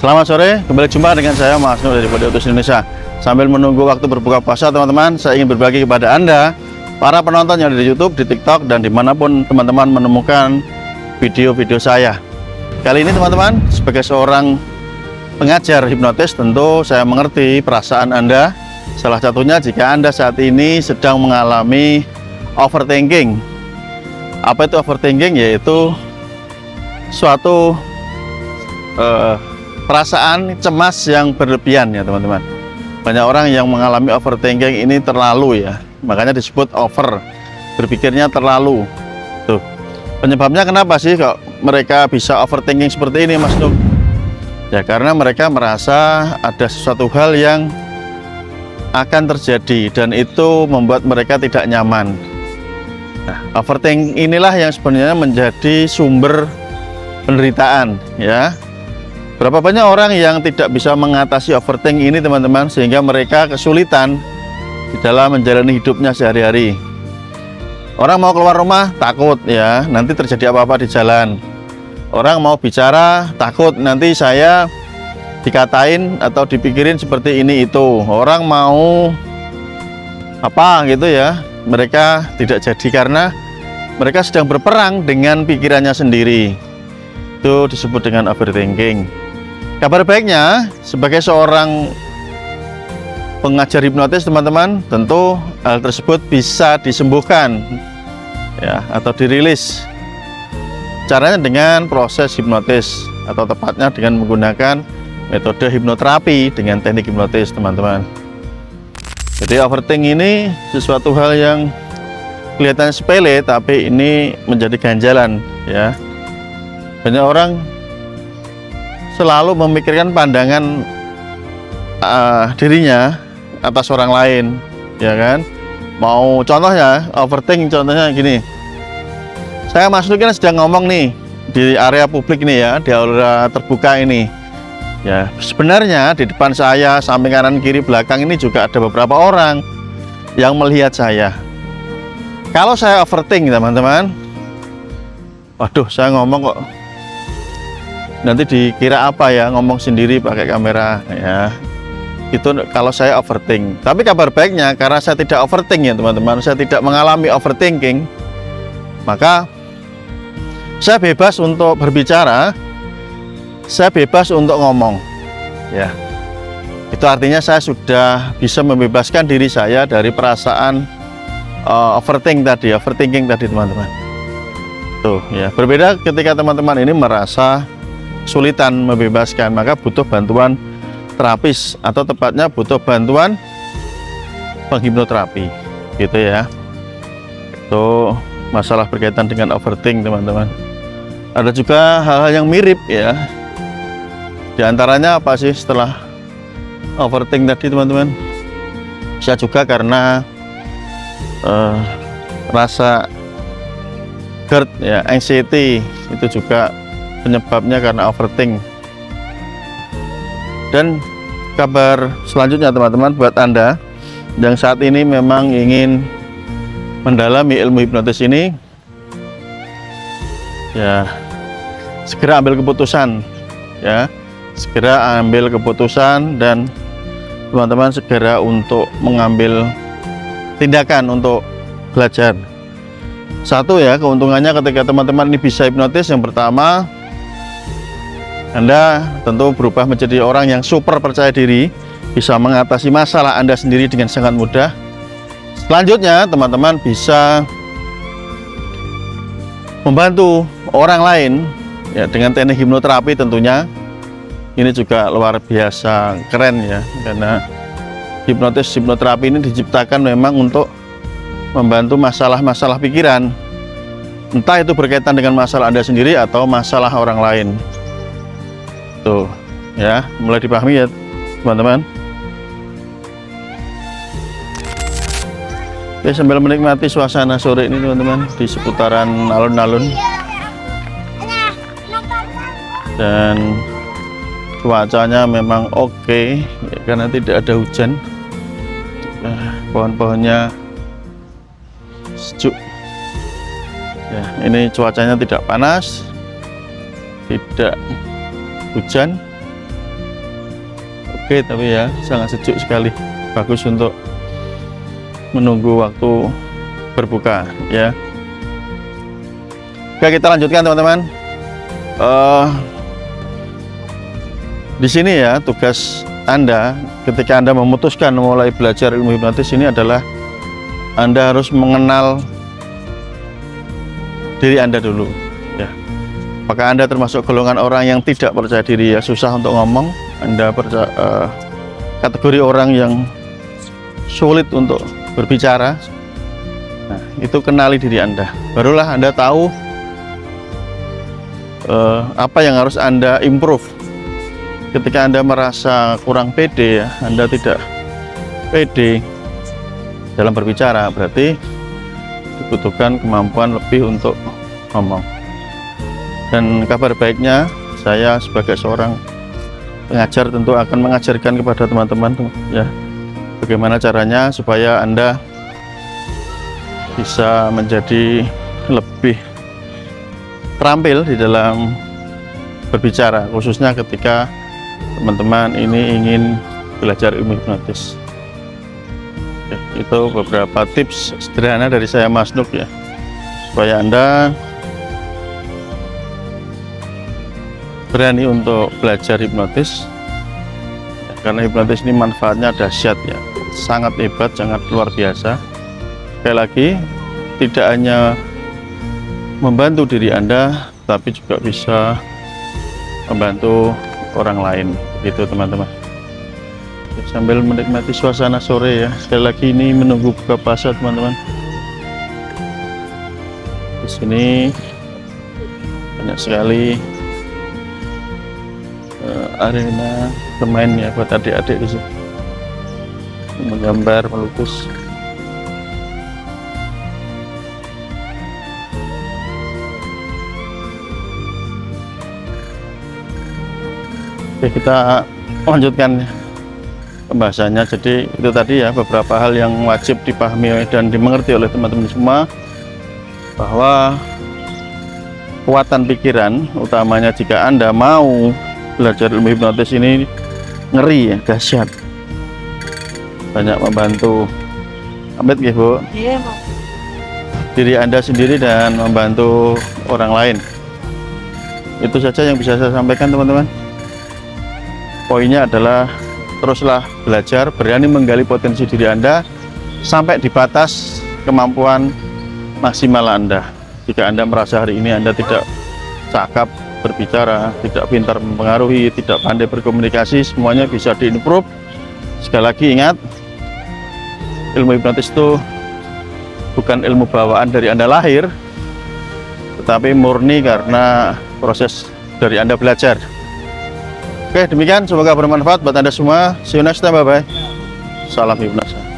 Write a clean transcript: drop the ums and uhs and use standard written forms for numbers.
Selamat sore, kembali jumpa dengan saya Mas Nur dari Body Autos Indonesia. Sambil menunggu waktu berbuka puasa teman-teman, saya ingin berbagi kepada Anda, para penonton yang ada di YouTube, di TikTok, dan dimanapun teman-teman menemukan video-video saya. Kali ini teman-teman, sebagai seorang pengajar hipnotis, tentu saya mengerti perasaan Anda. Salah satunya jika Anda saat ini sedang mengalami overthinking. Apa itu overthinking? Yaitu suatu perasaan cemas yang berlebihan ya teman-teman. Banyak orang yang mengalami overthinking ini terlalu ya, makanya disebut over, berpikirnya terlalu. Tuh, penyebabnya kenapa sih kok mereka bisa overthinking seperti ini, Mas Nur? Ya karena mereka merasa ada sesuatu hal yang akan terjadi dan itu membuat mereka tidak nyaman. Nah, overthinking inilah yang sebenarnya menjadi sumber penderitaan ya. Berapa banyak orang yang tidak bisa mengatasi overthinking ini teman-teman, sehingga mereka kesulitan di dalam menjalani hidupnya sehari-hari. Orang mau keluar rumah takut ya, nanti terjadi apa-apa di jalan. Orang mau bicara takut nanti saya dikatain atau dipikirin seperti ini itu. Orang mau apa gitu ya, mereka tidak jadi karena mereka sedang berperang dengan pikirannya sendiri. Itu disebut dengan overthinking. Kabar baiknya, sebagai seorang pengajar hipnotis teman-teman, tentu hal tersebut bisa disembuhkan ya, atau dirilis. Caranya dengan proses hipnotis, atau tepatnya dengan menggunakan metode hipnoterapi dengan teknik hipnotis teman-teman. Jadi overthinking ini sesuatu hal yang kelihatannya sepele, tapi ini menjadi ganjalan ya. Banyak orang selalu memikirkan pandangan dirinya atas orang lain, ya kan? Mau contohnya overthinking, contohnya gini. Saya Mas Nur kan sedang ngomong nih di area publik nih ya, di aula terbuka ini. Ya, sebenarnya di depan saya, samping kanan kiri belakang ini juga ada beberapa orang yang melihat saya. Kalau saya overthinking teman-teman, waduh saya ngomong kok nanti dikira apa ya, ngomong sendiri pakai kamera ya. Itu kalau saya overthinking. Tapi kabar baiknya, karena saya tidak overthinking ya teman-teman, saya tidak mengalami overthinking, maka saya bebas untuk berbicara, saya bebas untuk ngomong ya. Itu artinya saya sudah bisa membebaskan diri saya dari perasaan overthinking tadi teman-teman. Tuh ya, berbeda ketika teman-teman ini merasa kesulitan membebaskan, maka butuh bantuan terapis atau tepatnya butuh bantuan penghipnoterapi gitu ya. Itu masalah berkaitan dengan overthinking teman-teman. Ada juga hal-hal yang mirip ya. Di antaranya apa sih setelah overthinking tadi teman-teman? Bisa juga karena rasa GERD ya, anxiety, itu juga penyebabnya karena overthinking. Dan kabar selanjutnya teman-teman, buat Anda yang saat ini memang ingin mendalami ilmu hipnotis ini ya, segera ambil keputusan ya, segera ambil keputusan dan teman-teman segera untuk mengambil tindakan untuk belajar. Satu ya, keuntungannya ketika teman-teman ini bisa hipnotis, yang pertama Anda tentu berubah menjadi orang yang super percaya diri, bisa mengatasi masalah Anda sendiri dengan sangat mudah. Selanjutnya teman-teman bisa membantu orang lain ya dengan teknik hipnoterapi tentunya. Ini juga luar biasa keren ya, karena hipnoterapi ini diciptakan memang untuk membantu masalah-masalah pikiran, entah itu berkaitan dengan masalah Anda sendiri atau masalah orang lain. Tuh ya, mulai dipahami ya teman-teman. Oke, sambil menikmati suasana sore ini teman-teman di seputaran alun-alun, dan cuacanya memang oke ya, karena tidak ada hujan. Pohon-pohonnya sejuk ya. Ini cuacanya tidak panas, tidak hujan, oke, tapi ya sangat sejuk sekali, bagus untuk menunggu waktu berbuka ya. Oke, kita lanjutkan teman-teman. Di sini ya, tugas Anda ketika Anda memutuskan mulai belajar ilmu hipnotis ini adalah Anda harus mengenal diri Anda dulu ya. Apakah Anda termasuk golongan orang yang tidak percaya diri ya, susah untuk ngomong? Anda kategori orang yang sulit untuk berbicara? Nah, itu kenali diri Anda, barulah Anda tahu apa yang harus Anda improve. Ketika Anda merasa kurang pede ya, Anda tidak pede dalam berbicara, berarti dibutuhkan kemampuan lebih untuk ngomong. Dan kabar baiknya, saya sebagai seorang pengajar tentu akan mengajarkan kepada teman-teman ya, bagaimana caranya supaya Anda bisa menjadi lebih terampil di dalam berbicara, khususnya ketika teman-teman ini ingin belajar ilmu hipnotis. Oke, itu beberapa tips sederhana dari saya, Mas Nuk ya, supaya Anda berani untuk belajar hipnotis ya, karena hipnotis ini manfaatnya dahsyat ya, sangat hebat, sangat luar biasa. Sekali lagi, tidak hanya membantu diri Anda, tapi juga bisa membantu orang lain, gitu teman-teman. Sambil menikmati suasana sore ya, sekali lagi ini menunggu buka puasa teman-teman. Di sini banyak sekali arena bermain ya buat adik-adik di sini, menggambar, melukis. Oke, kita lanjutkan pembahasannya. Jadi itu tadi ya, beberapa hal yang wajib dipahami dan dimengerti oleh teman-teman semua, bahwa kekuatan pikiran, utamanya jika Anda mau belajar ilmu hipnotis ini, ngeri ya, dahsyat, banyak membantu. Amit ya Bu? Iya, Bu. Diri Anda sendiri dan membantu orang lain. Itu saja yang bisa saya sampaikan teman-teman. Poinnya adalah teruslah belajar, berani menggali potensi diri Anda sampai di batas kemampuan maksimal Anda. Jika Anda merasa hari ini Anda tidak cakap berbicara, tidak pintar mempengaruhi, tidak pandai berkomunikasi, semuanya bisa diimprove. Sekali lagi ingat, ilmu hipnotis itu bukan ilmu bawaan dari Anda lahir, tetapi murni karena proses dari Anda belajar. Oke, demikian, semoga bermanfaat buat Anda semua. See you next time, bye-bye. Salam hipnosis.